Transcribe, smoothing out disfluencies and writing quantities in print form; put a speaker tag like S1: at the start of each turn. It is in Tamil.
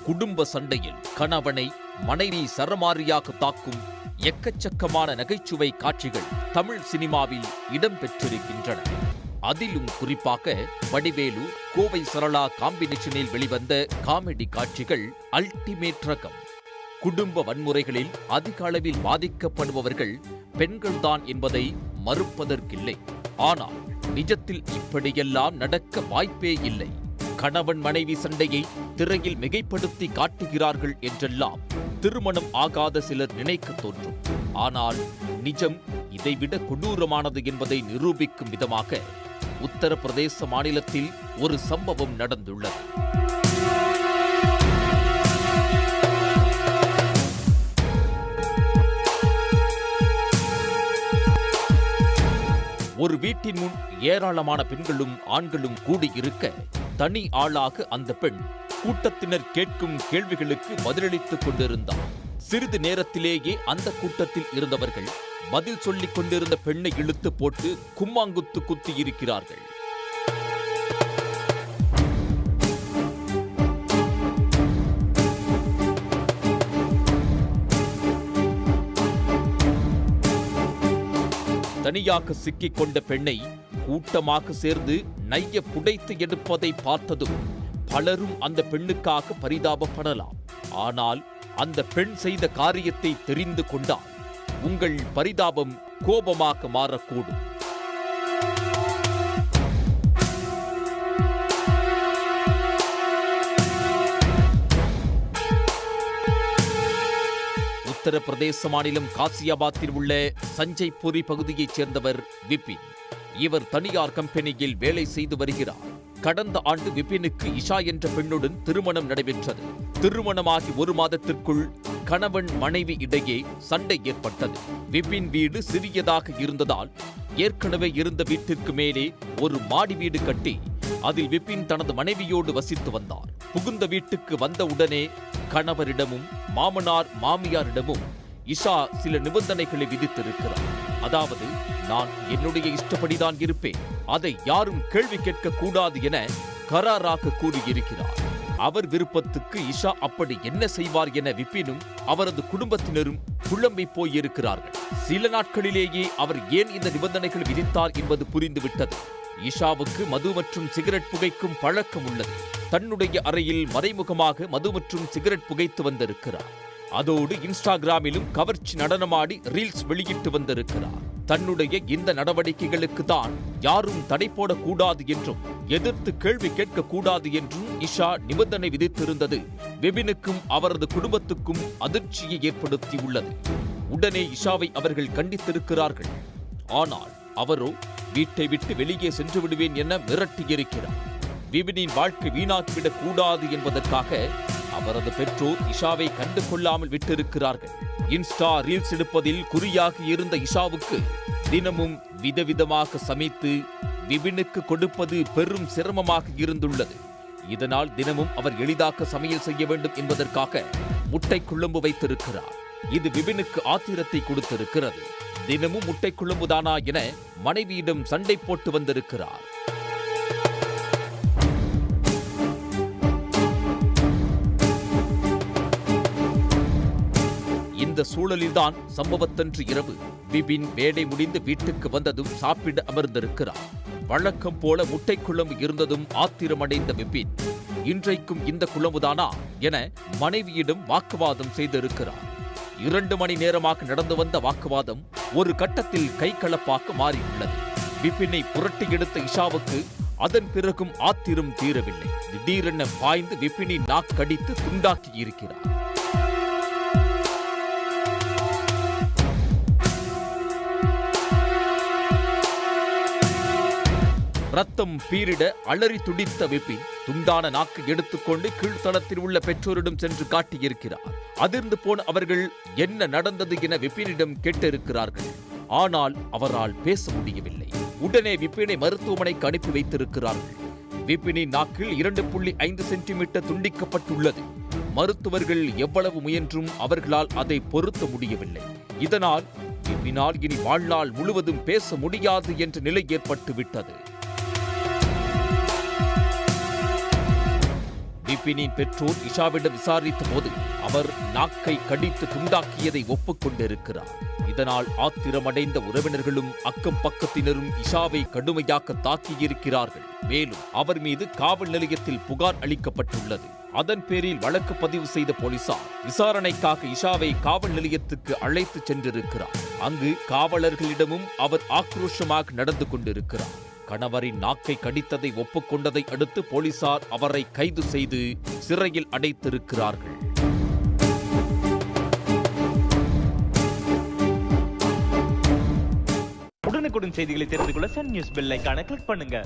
S1: குடும்ப சண்டையில் கணவனை மனைவி சரமாரியாக தாக்கும் எக்கச்சக்கமான நகைச்சுவை காட்சிகள் தமிழ் சினிமாவில் இடம்பெற்றிருக்கின்றன. அதிலும் குறிப்பாக வடிவேலு கோவை சரளா காம்பினேஷனில் வெளிவந்த காமெடி காட்சிகள் அல்டிமேட் ரகம். குடும்ப வன்முறைகளில் அதிக அளவில் பாதிக்கப்படுபவர்கள் பெண்கள்தான் என்பதை மறுப்பதற்கில்லை. ஆனால் நிஜத்தில் இப்படியெல்லாம் நடக்க வாய்ப்பே இல்லை. கணவன் மனைவி சண்டையை திரையில் மிகைப்படுத்தி காட்டுகிறார்கள் என்றெல்லாம் திருமணம் ஆகாத சிலர் நினைக்க தோன்றும். ஆனால் நிஜம் இதைவிட கொடூரமானது என்பதை நிரூபிக்கும் விதமாக உத்தரப்பிரதேச மாநிலத்தில் ஒரு சம்பவம் நடந்துள்ளது. ஒரு வீட்டின் முன் ஏராளமான பெண்களும் ஆண்களும் கூடியிருக்க தனி ஆளாக அந்த பெண் கூட்டத்தினர் கேட்கும் கேள்விகளுக்கு பதிலளித்துக் கொண்டிருந்தார். சிறிது நேரத்திலேயே அந்த கூட்டத்தில் இருந்தவர்கள் பதில் சொல்லிக் கொண்டிருந்த பெண்ணை இழுத்து போட்டு கும்மாங்குத்து குத்தியிருக்கிறார்கள். தனியாக சிக்கிக் கொண்ட பெண்ணை கூட்டமாக சேர்ந்து நைய புடைத்து எடுப்பதை பார்த்ததும் பலரும் அந்த பெண்ணுக்காக பரிதாபப்படலாம். ஆனால் அந்த பெண் செய்த காரியத்தை தெரிந்து கொண்டால் உங்கள் பரிதாபம் கோபமாக மாறக்கூடும். உத்தரப்பிரதேச மாநிலம் காசியாபாத்தில் உள்ள சஞ்சய்புரி பகுதியைச் சேர்ந்தவர் விபின். இவர் தனியார் கம்பெனியில் வேலை செய்து வருகிறார். கடந்த ஆண்டு விபினுக்கு இஷா என்ற பெண்ணுடன் திருமணம் நடைபெற்றது. திருமணமாகி ஒரு மாதத்திற்குள் கணவன் மனைவி இடையே சண்டை ஏற்பட்டது. விபின் வீடு சிறியதாக இருந்ததால் ஏற்கனவே இருந்த வீட்டிற்கு மேலே ஒரு மாடி வீடு கட்டி அதில் விபின் தனது மனைவியோடு வசித்து வந்தார். புகுந்த வீட்டுக்கு வந்தவுடனே கணவரிடமும் மாமனார் மாமியாரிடமும் இஷா சில நிபந்தனைகளை விதித்திருக்கிறார். அதாவது, நான் என்னுடைய இஷ்டப்படிதான் இருப்பேன், அதை யாரும் கேள்வி கேட்க கூடாது என கராராக கூறியிருக்கிறார். அவர் விருப்பத்துக்கு இஷா அப்படி என்ன செய்வார் என விபினும் அவரது குடும்பத்தினரும் குழம்பி போயிருக்கிறார்கள். சில நாட்களிலேயே அவர் ஏன் இந்த நிபந்தனைகள் விதித்தார் என்பது புரிந்துவிட்டது. இஷாவுக்கு மது மற்றும் சிகரெட் புகைக்கும் பழக்கம் உள்ளது. தன்னுடைய அறையில் மறைமுகமாக மது மற்றும் சிகரெட் புகைத்து வந்திருக்கிறார். அதோடு இன்ஸ்டாகிராமிலும் கவர்ச்சி நடனமாடி ரீல்ஸ் வெளியிட்டு வந்திருக்கிறார். தன்னுடைய இந்த நடவடிக்கைகளுக்கு தான் யாரும் தடை போடக்கூடாது என்றும் எதிர்த்து கேள்வி கேட்கக்கூடாது என்றும் இஷா நிபந்தனை விதித்திருந்தது விபினுக்கும் அவரது குடும்பத்துக்கும் அதிர்ச்சியை ஏற்படுத்தியுள்ளது. உடனே இஷாவை அவர்கள் கண்டித்திருக்கிறார்கள். ஆனால் அவரோ வீட்டை விட்டு வெளியே சென்று விடுவேன் என மிரட்டியிருக்கிறார். விபினின் வாழ்க்கை வீணாக்கிவிடக் கூடாது என்பதற்காக அவரது பெற்றோர் இஷாவை கண்டு கொள்ளாமல் விட்டிருக்கிறார்கள். இன்ஸ்டா ரீல்ஸ் எடுப்பதில் குறியாக இருந்த இஷாவுக்கு தினமும் விதவிதமாக சமைத்து விபினுக்கு கொடுப்பது பெரும் சிரமமாக இருந்துள்ளது. இதனால் தினமும் அவர் எளிதாக சமையல் செய்ய வேண்டும் என்பதற்காக முட்டை குழம்பு வைத்திருக்கிறார். இது விபினுக்கு ஆத்திரத்தை கொடுத்திருக்கிறது. தினமும் முட்டை குழம்புதானா என மனைவியிடம் சண்டை போட்டு வந்திருக்கிறார். இந்த சூழலில்தான் சம்பவத்தன்று இரவு விபின் வேலை முடிந்து வீட்டுக்கு வந்ததும் சாப்பிட அமர்ந்திருக்கிறார். வழக்கம் போல முட்டை குழம்பு இருந்ததும் ஆத்திரமடைந்த விபின், இன்றைக்கும் இந்த குழம்புதானா என மனைவியிடம் வாக்குவாதம் செய்திருக்கிறார். 2 மணி நேரமாக நடந்து வந்த வாக்குவாதம் ஒரு கட்டத்தில் கைகலப்பாக மாறியுள்ளது. விபினை புரட்டி எடுத்த இஷாவுக்கு அதன் பிறகும் ஆத்திரம் தீரவில்லை. திடீரென பாய்ந்து விபினை நாக்கடித்து துண்டாக்கி இருக்கிறார். ரத்தம் பீரிட அலறி துடித்த விபின் துண்டான நாக்கு எடுத்துக்கொண்டு கீழ்த்தளத்தில் உள்ள பெற்றோரிடம் சென்று காட்டியிருக்கிறார். அதிர்ந்து போன அவர்கள் என்ன நடந்தது என விபினிடம் கேட்டிருக்கிறார்கள். ஆனால் அவரால் பேச முடியவில்லை. உடனே விபினை மருத்துவமனைக்கு அனுப்பி வைத்திருக்கிறார்கள். விபினின் நாக்கில் 2.5 சென்டிமீட்டர் துண்டிக்கப்பட்டுள்ளது. மருத்துவர்கள் எவ்வளவு முயன்றும் அவர்களால் அதை பொருத்த முடியவில்லை. இதனால் விபினால் இனி வாழ்நாள் முழுவதும் பேச முடியாது என்ற நிலை ஏற்பட்டு விட்டது. விபினின் பெற்றோர் இஷாவிடம் விசாரித்த போது அவர் நாக்கை கடித்து துண்டாக்கியதை ஒப்புக்கொண்டிருக்கிறார். இதனால் ஆத்திரமடைந்த உறவினர்களும் அக்கம் பக்கத்தினரும் இஷாவை கடுமையாக தாக்கியிருக்கிறார்கள். மேலும் அவர் மீது காவல் நிலையத்தில் புகார் அளிக்கப்பட்டுள்ளது. அதன் பேரில் வழக்கு பதிவு செய்த போலீசார் விசாரணைக்காக இஷாவை காவல் நிலையத்துக்கு அழைத்து சென்றிருக்கிறார். அங்கு காவலர்களிடமும் அவர் ஆக்ரோஷமாக நடந்து கொண்டிருக்கிறார். கணவரின் நாக்கை கடித்ததை ஒப்புக்கொண்டதை அடுத்து போலீசார் அவரை கைது செய்து சிறையில் அடைத்திருக்கிறார்கள்.
S2: உடனுக்குடன் செய்திகளை தெரிந்து கொள்ள சன் நியூஸ் பெல் ஐகானை கிளிக் பண்ணுங்க.